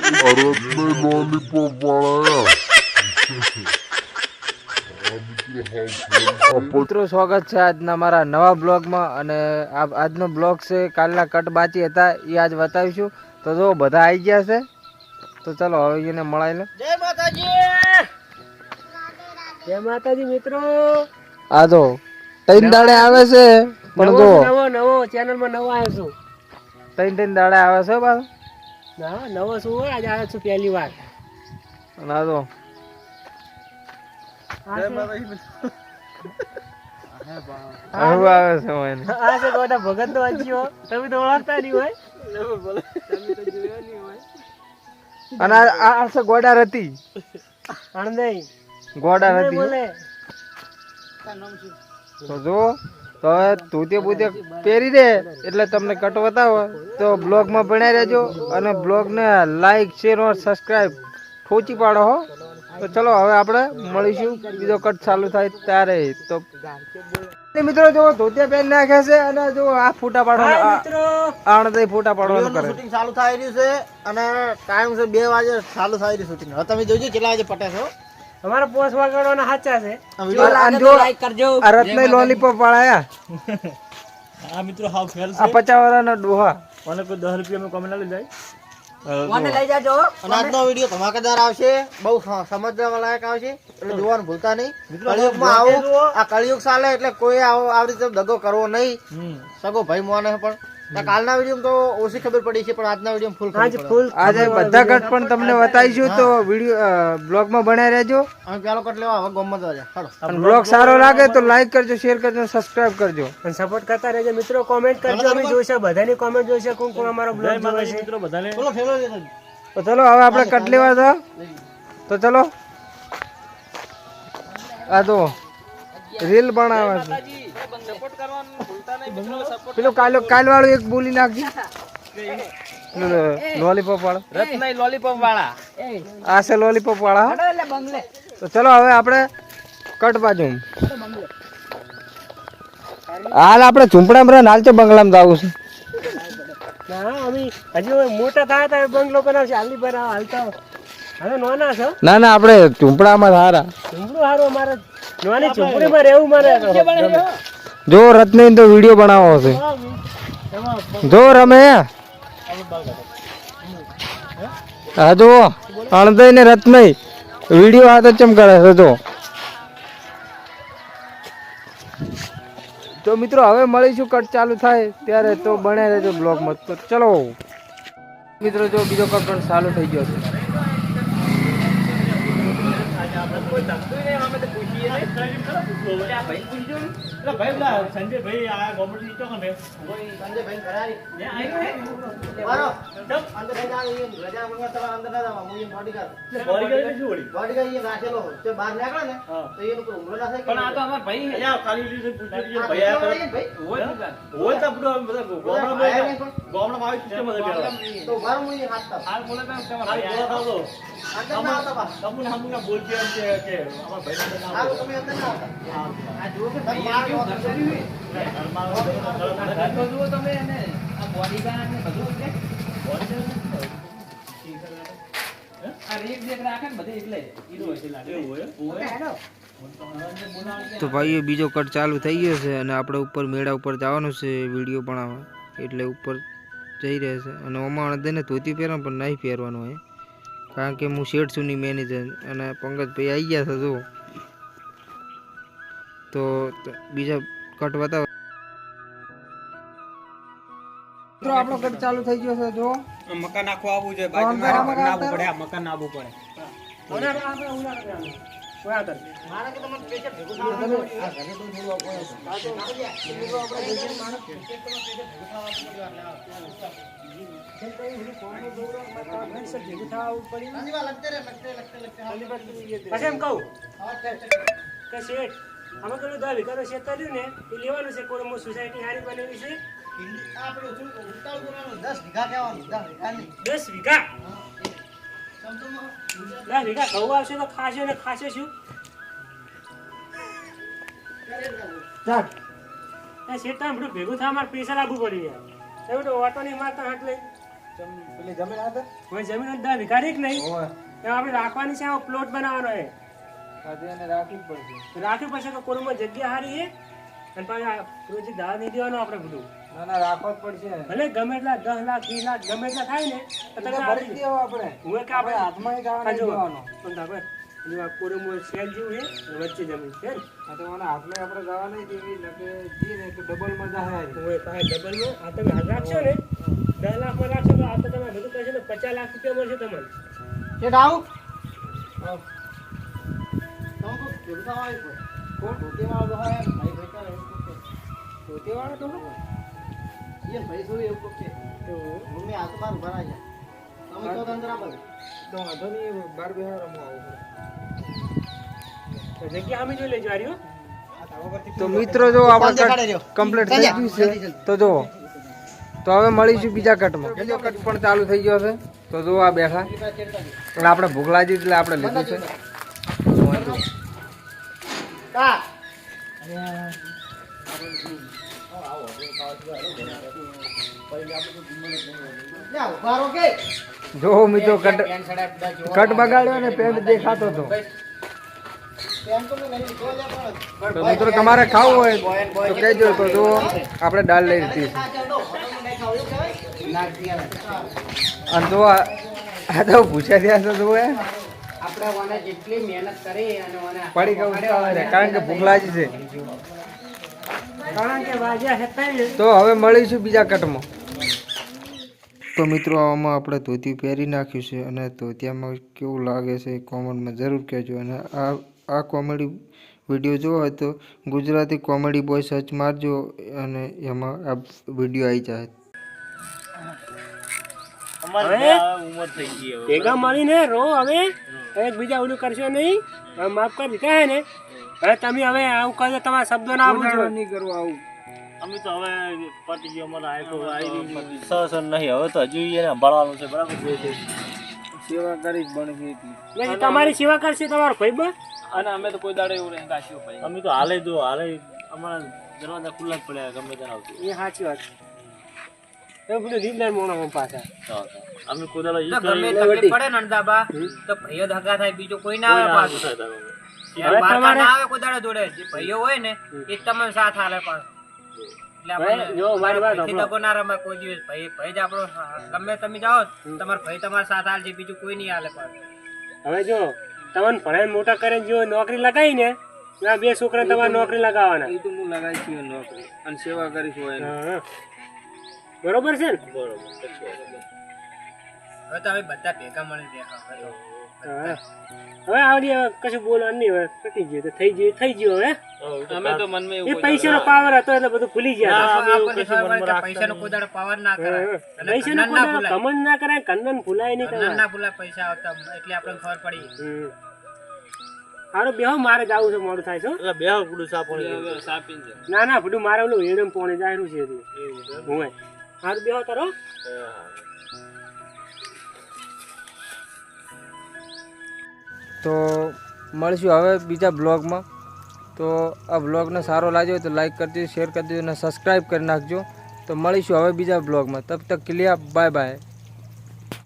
અરત ને લોલીપોપ વાળા મિત્રો સ્વાગત છે આજના મારા નવા બ્લોગમાં અને આજનો બ્લોગ છે કાલના કટ બાકી હતા એ આજ બતાવીશું તો જો બધા આવી ગયા છે તો ચલો હવે એને મળાઈ લે. જય માતાજી મિત્રો. આ જો ત્રણ દાડે આવે છે પણ જો નવો ચેનલ માં નવો આવ્યો છું. ત્રણ દાડે આવે છે બસ ના નવો શું હોય આજે આવ્યો છું પહેલી વાર. અને આ જો આવે છે આ છે ગોડા ભગત નો અજીઓ તમે તો ઓળખતા નહીં હોય. અને આ છે ગોડા રતી આણંદ ગોડા રતી બોલે તો જો તો હવે ધોતી બુતે પહેરી દે એટલે તમને કટ બતાવો તો બ્લોગમાં ભણાઈ રહેજો અને બ્લોગને લાઈક શેર और સબસ્ક્રાઇબ ઠોચી પાડો હો. તો ચલો હવે આપણે મળીશું બીજો કટ ચાલુ થાય ત્યારે. તો મિત્રો જો ધોતિયા પહેરી નાખ્યા છે અને જો આ ફોટા પાડવાનો મિત્રો આણંદ ફોટા પાડવાનું કરે શૂટિંગ ચાલુ થઈ રહ્યું છે અને ટાઈમ છે 2 વાગે ચાલુ થઈ રહ્યું શૂટિંગ. હવે તમે જોજો કેટલા વાગે પટે છો. અમારા પોસ વાગડવાના સાચા છે. લાઈક કરજો. આ રત્ન લોલીપોપ વાળા આ મિત્રો હાવ ફેલ આ 50 વાળાના ડોહા મને કોઈ 10 રૂપિયા માં કોમેન્ટ લઈ જાય. કોને લઈ જાજો. અને આજનો વિડિયો ધમાકેદાર આવશે, બહુ સમજવા લાયક આવશે એટલે જોવાનું ભૂલતા નહીં. કળિયુગમાં આવું આ કળિયુગ ચાલે એટલે કોઈ આવી રીતે દગો કરવો નહીં. સગો ભાઈ મોને પણ કાલના વિડીયો તો ઓછી ખબર પડી છે પણ આજના વિડીયો ફૂલ ખબર પડી. આજે બધા કટ પણ તમને બતાવીશું તો વિડીયો બ્લોગમાં બનાવી રહેજો. અમે પેલો કટ લેવા હવે ગોમમાં જવા જા. હાલો અને બ્લોગ સારો લાગે તો લાઈક કરજો, શેર કરજો, સબસ્ક્રાઇબ કરજો અને સપોર્ટ કરતા રહેજો મિત્રો. કોમેન્ટ કરજો, અમે જોઈશે બધાની કોમેન્ટ જોઈશે કોણ કોણ અમારો બ્લોગ જોવે છે મિત્રો બધાને. બોલો ફેલો તો ચલો હવે આપણે કટ લેવા દો. તો ચલો આ તો રીલ બનાવે છે પેલો કાલ વાળું એક બોલી નાખજો. લોલીપોપ વાળો રત્નાઈ લોલીપોપ વાળા આ છે લોલીપોપ વાળા. તો ચલો હવે આપણે કટ બાજુ હાલ આપણે ઝૂંપડામાં હાલ તો બંગલામાં જવું છે. ના અમે હજી મોટા થયા હતા બંગલો બનાવશે હાલી બનાવ હાલતા હવે નાના છો. ના ના આપણે ઝૂંપડામાં સારા ઝૂંપડું સારું અમારે નાની ઝૂંપડીમાં રહેવું મારે. જો રત્ન તો વિડીયો બનાવવો છે. જો રમે હા જો અણદય ને રત્ન વિડીયો હાથ ચમ કરે છે. તો મિત્રો હવે મળીશું કટ ચાલુ થાય ત્યારે તો બને રહેજો બ્લોગમાં. તો ચલો મિત્રો જો બીજો કટ પણ ચાલુ થઈ ગયો છે. સંજય ભાઈ આ ગોમડી તો કને સંજય ભાઈ કરારી મારો અંદર જા રજા મંગા તલા અંદર ના જાવા હું બોડીગાર્ડ શું બોડી બોડીગાર્ડ એ રાખેલો તે બહાર નીકળે ને તો એનો કોઈ હુમલો ના થાય. પણ આ તો અમાર ભાઈ અહીંયા ખાલી લીધે પૂછ્યું ભાઈ આ હોય તો આપણો ગોમડા માં આવી સિસ્ટમ હતી તો બાર મહિને હાથતા હાલ બોલે તો તમારે હાલ બોલા થાવ તો અંદર ના આવતા તમને હમણાં બોલજે કે અમાર ભાઈ ના આવો તમે અંદર ના આવતા. આ જો કે ભાઈ આ જુઓ તમે એને આ બોડીગાર્ડ ને બધું છે આ રેક દેખ રાખે ને બધે એટલે ઈરો હોય લાગે હોય. તો ભાઈઓ બીજો કટ ચાલુ થઈ ગયો છે અને આપણે ઉપર મેળા ઉપર જવાનું છે વિડીયો બનાવવા એટલે ઉપર જઈ રહ્યા છે. અને ઓમાં અણદને ધોતી પહેરવાનું પણ નહીં પહેરવાનું હોય કારણ કે હું શેઠ સુની મેનેજર અને પંકજભાઈ આવી ગયા છે. જો તો બીજા કટ બતાવો મિત્રો. આપણો કટ ચાલુ થઈ ગયો છે. જો મકાન નાખવા આવવું જોઈએ બાજુમાં નાખવું પડે. આ મકાન નાખવું પડે. મારા કે તમને પેચે ભેગું થવાનું આ ઘરે તો થોડું આપો આ તો આપણે જે માણસ પેચે તો પેચે ભેગું થવાનું સોસાયટી હારી બનેલી છે. 10 વીઘા કહેવાનું 10 વીઘા 10 વીઘા ઘઉં આવશે તો ખાશે ને ખાશે શું શેઠ તમે બધું ભેગું થવા મારે પૈસા લાગવું પડી જાય. ઓટો નહીં મારતા એટલે પેલી જમીન આ કોઈ જમીન 10 વીઘા રહી કે નહીં હોય એમાં આપણે રાખવાની છે આવો પ્લોટ બનાવવાનો છે આજે એને રાખવી જ પડશે. રાખવી પડશે કે કોરુમાં જગ્યા સારી છે અને પાછા રોજ દાવા નહીં દેવાનો આપણે બધું ના ના રાખવો જ પડશે. ભલે ગમે એટલા 10 લાખ 20 લાખ ગમે એટલા થાય ને તો તમે એટલે ભરી જ દેવો આપણે. હું કે આપણે હાથમાં જવા નહીં જો, દેવાનો. પણ આપણે જો આ કોરુમાં શેલ જેવું છે અને વચ્ચે જમીન છે ને આ તો મને હાથમાં આપણે જવા નહીં દેવી નકે જી ને તો ડબલમાં જાય. તો એ પાસે ડબલમાં આ તમે હાથ રાખશો ને 10 લાખમાં રાખશો તો આ તો તમે બધું કરશો ને 50 લાખ રૂપિયા મળશે તમને કે આવું તમે તો કેવડા આવી પર કોણ ધોતી વાળો હોય ભાઈ બેટા ધોતીવાળો તો એ ભાઈ શું એવું કોકે મમ્મી આ તો મારું ભરાય છે તમે તો અંદર આ બધું તો વાંધો નહીં બાર બિહાર રમવા આવું. તો જગ્યા અમે જોઈ લેજો આર્યો તો મિત્રો જો આપણે કમ્પ્લીટ થઈ ગયું છે તો જો તો હવે મળીશું બીજા કટમાં. બીજો કટ પણ ચાલુ થઈ ગયો છે તો જો આ બેઠા એટલે આપણે ભૂખ લાગી એટલે આપણે લીધું છે. કા લ્યા ઉભારો કે જો મિત્રો કટ બગાડ્યો ને પેન્ટ દેખાતો હતો. પેન તો મેં નહીં જો લે પણ તો મિત્રો તમારે ખાવું હોય તો કહેજો. તો જો આપણે દાળ લઈ લીધી છે આ ચાલો હોટલમાં નહીં ખાવ એવું કહેવાય નાખ દિયા અને જો આ તો પૂછ્યા થયા છે જો એ આપણે ઓને જેટલી મહેનત કરી અને ઓને પડી ગયું છે કારણ કે ભૂખ લાગી છે. કારણ કે વાજ્યા હતા ને તો હવે મળીશું બીજા કટમાં. તો મિત્રો આમાં આપણે ધોતી પહેરી નાખ્યું છે અને ધોતિયામાં કેવું લાગે છે એ કોમેન્ટમાં જરૂર કહેજો. અને આ કોમેડી વિડીયો જોવો હોય તો ગુજરાતી કોમેડી બોય સર્ચ મારજો અને એમાં આ વિડીયો આવી જાય. ઉંમર થઈ ગઈ હવે ભેગા મળીને રો હવે એકબીજા ઓલું કરશો નહીં હવે માફ કરી દીધા હે ને હવે તમે હવે આવું કરજો તમારા શબ્દો ના આવવું જોઈએ નહીં કરવું આવું. અમે તો હવે પતી ગયો મને આયકો આવી સહસન નહીં હવે તો હજુ એને સંભાળવાનું છે બરાબર છે સેવા કરી જ બનશે એટલી. એટલે તમારી સેવા કરશે તમારો ભાઈ અને અમે તો કોઈ દાડે એવું નહીં કાશ્યો ભાઈ અમે તો હાલે જો હાલે અમારા દરવાજા ખુલ્લા જ પડ્યા ગમે ત્યાં આવતું એ સાચી વાત એ બધું રીતના મોણા પાછા અમે કોઈ દાડે ઈ ગમે તકલીફ પડે ને નંદાબા તો ભાઈઓ ધગા થાય બીજું કોઈ ના આવે પાછું હવે બારકા તમારે ના આવે કોઈ દાડે જોડે જે ભાઈઓ હોય ને એ જ તમને સાથ હાલે પાછું એટલે આપણે જો મારી વાત ભાઈથી દગો ના રમાય કોઈ દિવસ ભાઈ જ આપણો ગમે તમે જાઓ તમારો ભાઈ તમારા સાથ હાલશે બીજું કોઈ નહીં હાલે પાછું હવે જો તમને ભણાઈ મોટા કરે જો નોકરી લગાવી ને આ બે છોકરા તમારે નોકરી લગાવવાના એ તો હું લગાવી છું નોકરી અને સેવા કરીશું એની. હા. બરોબર છે ને હવે તો અમે બધા ભેગા મળી દેખા હા. હવે આવડી હવે કશું બોલવાનું નહીં હવે પતી ગયું તો થઈ ગયું હવે અમે તો મનમાં એ પૈસાનો પાવર હતો એટલે બધું ભૂલી ગયા પૈસા નો કોઈ દાડો પાવર ના કરે પૈસાનો કમન ના કરાય કંદન ભૂલાય નહીં તમારે ના ભૂલા પૈસા આવતા એટલે આપણને ખબર પડી સારું બેહો મારે જવું છે મોડું થાય છે હો. એટલે બે ગુડું સાપણી સાપીને છે ના ના બધું મારે ઓલું એડમ પોણે જાહેરું છે હું સારું બેહો તારો તો મળીશું હવે બીજા બ્લોગમાં. તો આ બ્લોગને સારો લાગ્યો તો લાઈક કરી દેજો, શેર કરી દેજો અને સબસ્ક્રાઈબ કરી નાખજો. તો મળીશું હવે બીજા બ્લોગમાં. તબ તક કે લીએ બાય બાય.